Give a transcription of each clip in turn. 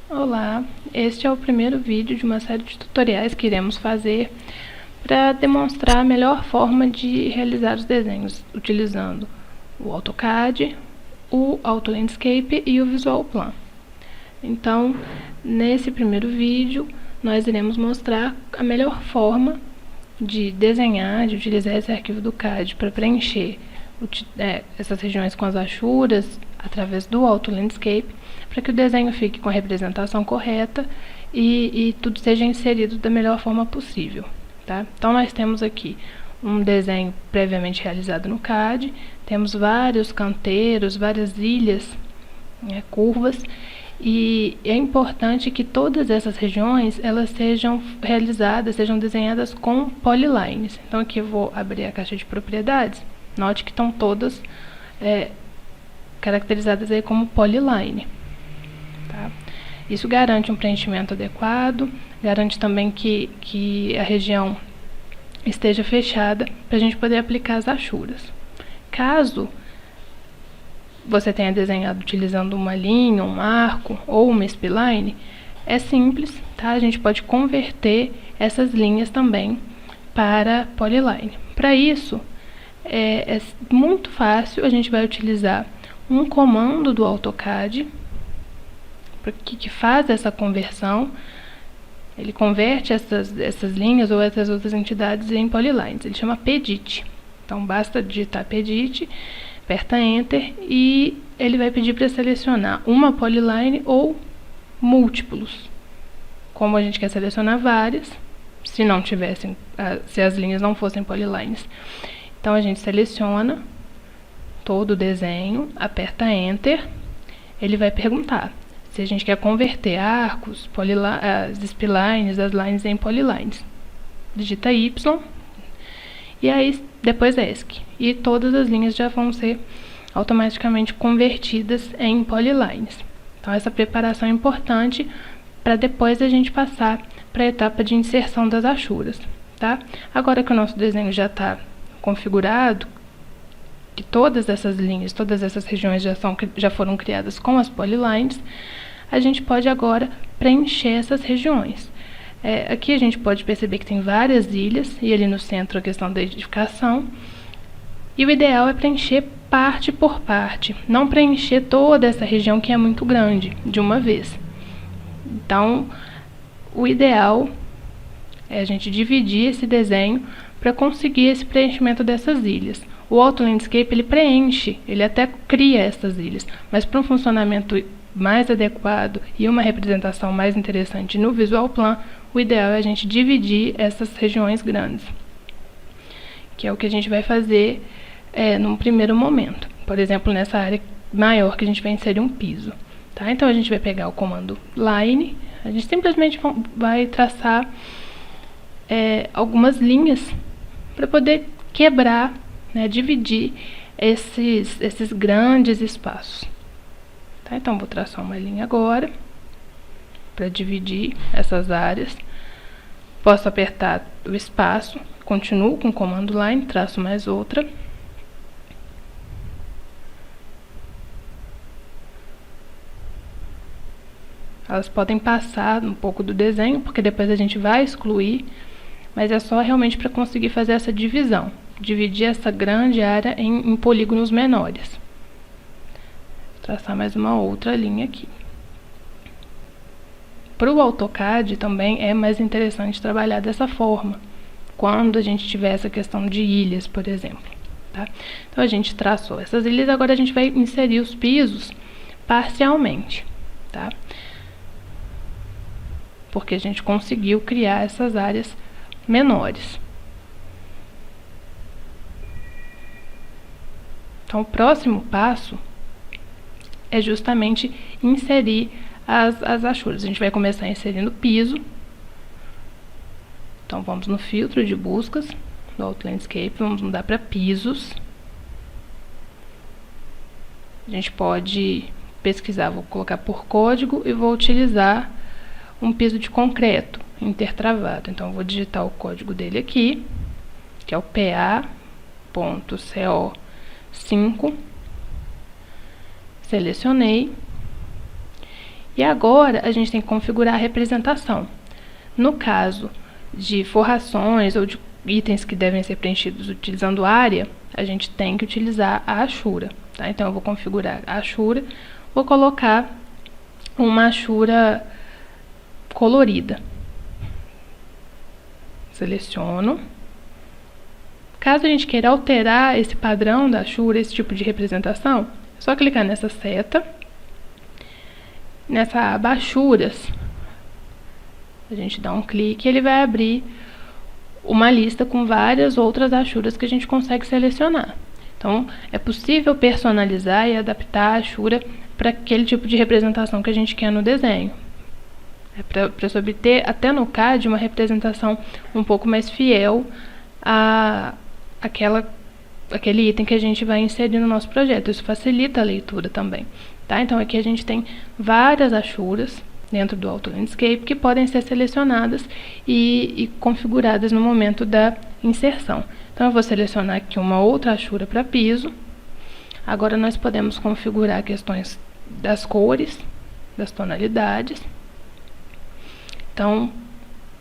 Olá, este é o primeiro vídeo de uma série de tutoriais que iremos fazer para demonstrar a melhor forma de realizar os desenhos utilizando o AutoCAD, o AutoLandscape e o VisualPlan. Então, nesse primeiro vídeo, nós iremos mostrar a melhor forma de desenhar, de utilizar esse arquivo do CAD para preencher essas regiões com as achuras através do AutoLandscape, para que o desenho fique com a representação correta e tudo seja inserido da melhor forma possível. Tá? Então, nós temos aqui um desenho previamente realizado no CAD, temos vários canteiros, várias ilhas, curvas, e é importante que todas essas regiões elas sejam realizadas, sejam desenhadas com polylines. Então, aqui eu vou abrir a caixa de propriedades. Note que estão todas caracterizadas aí como polyline. Tá? Isso garante um preenchimento adequado, garante também que a região esteja fechada para a gente poder aplicar as achuras. Caso você tenha desenhado utilizando uma linha, um arco ou uma spline, é simples, tá? A gente pode converter essas linhas também para polyline. Para isso, é muito fácil, a gente vai utilizar um comando do AutoCAD que faz essa conversão. Ele converte essas linhas ou essas outras entidades em polylines. Ele chama PEDIT. Então, basta digitar PEDIT, aperta Enter e ele vai pedir para selecionar uma polyline ou múltiplos. Como a gente quer selecionar várias, se não tivessem, se as linhas não fossem polylines. Então, a gente seleciona todo o desenho, aperta Enter, ele vai perguntar se a gente quer converter arcos, as splines, as lines em polylines. Digita Y e aí depois ESC. E todas as linhas já vão ser automaticamente convertidas em polylines. Então, essa preparação é importante para depois a gente passar para a etapa de inserção das achuras. Tá? Agora que o nosso desenho já está configurado, que todas essas linhas, todas essas regiões já foram criadas com as polylines, a gente pode agora preencher essas regiões. Aqui a gente pode perceber que tem várias ilhas, e ali no centro a questão da edificação, e o ideal é preencher parte por parte, não preencher toda essa região que é muito grande, de uma vez. Então, o ideal é a gente dividir esse desenho para conseguir esse preenchimento dessas ilhas. O AutoLandscape, ele preenche, ele até cria essas ilhas, mas para um funcionamento mais adequado e uma representação mais interessante no VisualPlan, o ideal é a gente dividir essas regiões grandes, que é o que a gente vai fazer num primeiro momento. Por exemplo, nessa área maior que a gente vai inserir um piso. Tá? Então, a gente vai pegar o comando Line, a gente simplesmente vai traçar algumas linhas para poder quebrar, dividir esses grandes espaços. Tá? Então, vou traçar uma linha agora para dividir essas áreas. Posso apertar o espaço, continuo com o comando Line, traço mais outra. Elas podem passar um pouco do desenho, porque depois a gente vai excluir, mas é só realmente para conseguir fazer essa divisão, dividir essa grande área em polígonos menores. Vou traçar mais uma outra linha aqui. Para o AutoCAD também é mais interessante trabalhar dessa forma, quando a gente tiver essa questão de ilhas, por exemplo. Tá? Então, a gente traçou essas ilhas, agora a gente vai inserir os pisos parcialmente. Tá? Porque a gente conseguiu criar essas áreas menores. Então, o próximo passo é justamente inserir as achuras. A gente vai começar inserindo piso. Então, vamos no filtro de buscas do AutoLandscape, vamos mudar para pisos. A gente pode pesquisar, vou colocar por código e vou utilizar um piso de concreto intertravado. Então, eu vou digitar o código dele aqui, que é o PA.CO5. Selecionei E agora a gente tem que configurar a representação. No caso de forrações ou de itens que devem ser preenchidos utilizando área, a gente tem que utilizar a Ashura, tá? Então eu vou configurar a Ashura, vou colocar uma Ashura colorida. Seleciono. Caso a gente queira alterar esse padrão da Ashura, esse tipo de representação, é só clicar nessa seta, nessa aba Ashuras, a gente dá um clique e ele vai abrir uma lista com várias outras Ashuras que a gente consegue selecionar. Então, é possível personalizar e adaptar a Ashura para aquele tipo de representação que a gente quer no desenho. É para se obter, até no CAD, uma representação um pouco mais fiel àquele item que a gente vai inserir no nosso projeto. Isso facilita a leitura também. Tá? Então, aqui a gente tem várias Ashuras dentro do Auto Landscape que podem ser selecionadas e configuradas no momento da inserção. Então, eu vou selecionar aqui uma outra Ashura para piso. Agora, nós podemos configurar questões das cores, das tonalidades. Então,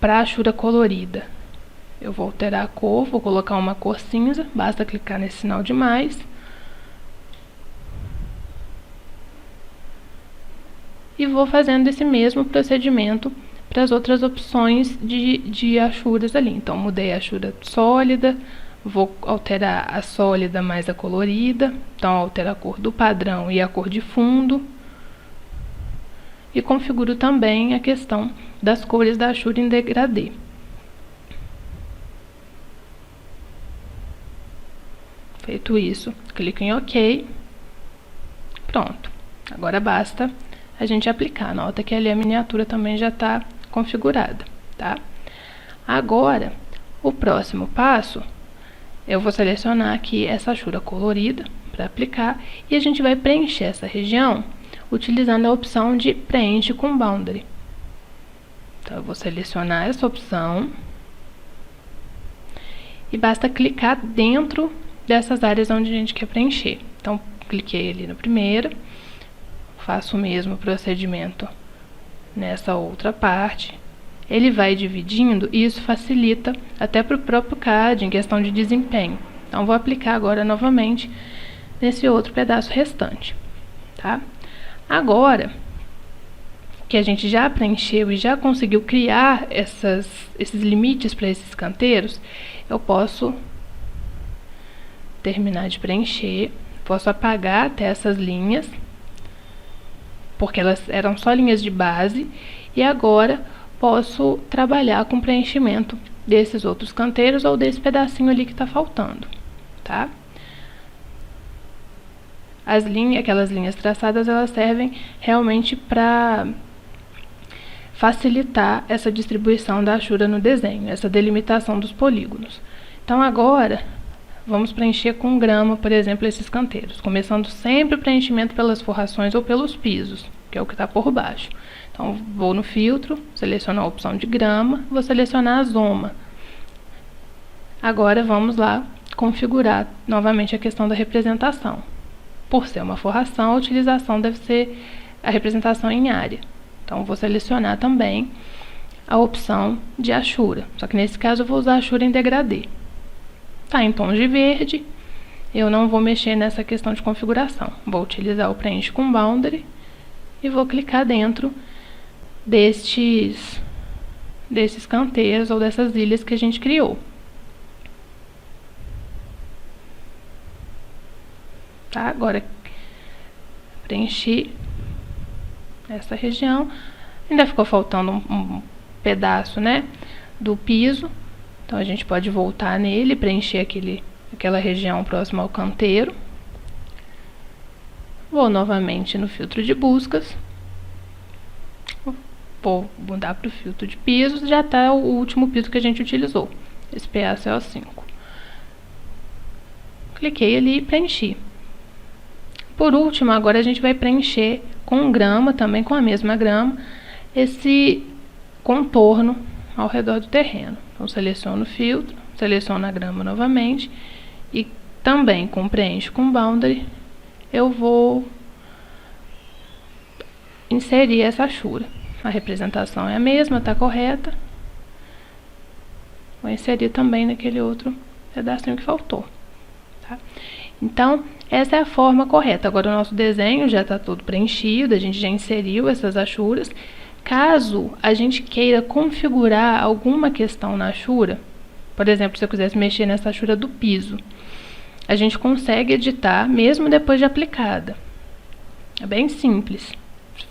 para a Ashura colorida, eu vou alterar a cor, vou colocar uma cor cinza, basta clicar nesse sinal de mais. E vou fazendo esse mesmo procedimento para as outras opções de Ashuras ali. Então, mudei a Ashura sólida, vou alterar a sólida mais a colorida. Então, altero a cor do padrão e a cor de fundo. E configuro também a questão das cores da Ashura em degradê. Feito isso, clico em OK. Pronto. Agora basta a gente aplicar. Nota que ali a miniatura também já está configurada, tá? Agora, o próximo passo, eu vou selecionar aqui essa Ashura colorida para aplicar e a gente vai preencher essa região utilizando a opção de preenche com boundary. Então, eu vou selecionar essa opção e basta clicar dentro dessas áreas onde a gente quer preencher. Então, cliquei ali no primeiro, faço o mesmo procedimento nessa outra parte. Ele vai dividindo e isso facilita até para o próprio CAD em questão de desempenho. Então, vou aplicar agora novamente nesse outro pedaço restante, tá? Agora que a gente já preencheu e já conseguiu criar esses limites para esses canteiros, eu posso terminar de preencher, posso apagar até essas linhas, porque elas eram só linhas de base, e agora posso trabalhar com preenchimento desses outros canteiros ou desse pedacinho ali que está faltando, tá? Aquelas linhas traçadas, elas servem realmente para facilitar essa distribuição da Ashura no desenho, essa delimitação dos polígonos. Então, agora, vamos preencher com grama, por exemplo, esses canteiros, começando sempre o preenchimento pelas forrações ou pelos pisos, que é o que está por baixo. Então, vou no filtro, seleciono a opção de grama, vou selecionar a zoma. Agora, vamos lá configurar novamente a questão da representação. Por ser uma forração, a utilização deve ser a representação em área. Então, vou selecionar também a opção de Ashura. Só que nesse caso, eu vou usar Ashura em degradê. Tá em tons de verde, eu não vou mexer nessa questão de configuração. Vou utilizar o preenche com boundary e vou clicar dentro destes canteiros ou dessas ilhas que a gente criou. Tá? Agora, preenchi essa região. Ainda ficou faltando um pedaço, né, do piso. Então, a gente pode voltar nele, preencher aquela região próxima ao canteiro. Vou novamente no filtro de buscas. Vou mudar para o filtro de pisos. Já está o último piso que a gente utilizou, esse PaCO5. Cliquei ali e preenchi. Por último, agora a gente vai preencher com grama, também com a mesma grama, esse contorno ao redor do terreno. Então, seleciono o filtro, seleciono a grama novamente e também com preenche com boundary, eu vou inserir essa achura. A representação é a mesma, está correta. Vou inserir também naquele outro pedacinho que faltou. Tá? Então, essa é a forma correta. Agora, o nosso desenho já está todo preenchido, a gente já inseriu essas achuras. Caso a gente queira configurar alguma questão na achura, por exemplo, se eu quisesse mexer nessa achura do piso, a gente consegue editar mesmo depois de aplicada. É bem simples.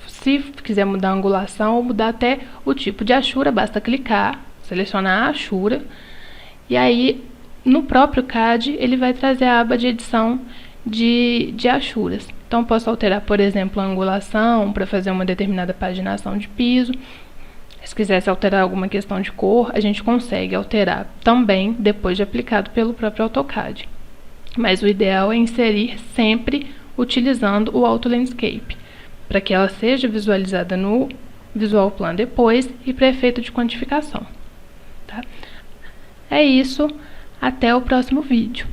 Se quiser mudar a angulação ou mudar até o tipo de achura, basta clicar, selecionar a achura, e aí no próprio CAD ele vai trazer a aba de edição de achuras. Então, posso alterar, por exemplo, a angulação para fazer uma determinada paginação de piso. Se quisesse alterar alguma questão de cor, a gente consegue alterar também depois de aplicado pelo próprio AutoCAD. Mas o ideal é inserir sempre utilizando o Auto Landscape, para que ela seja visualizada no Visual Plan depois e para efeito de quantificação. Tá? É isso, até o próximo vídeo.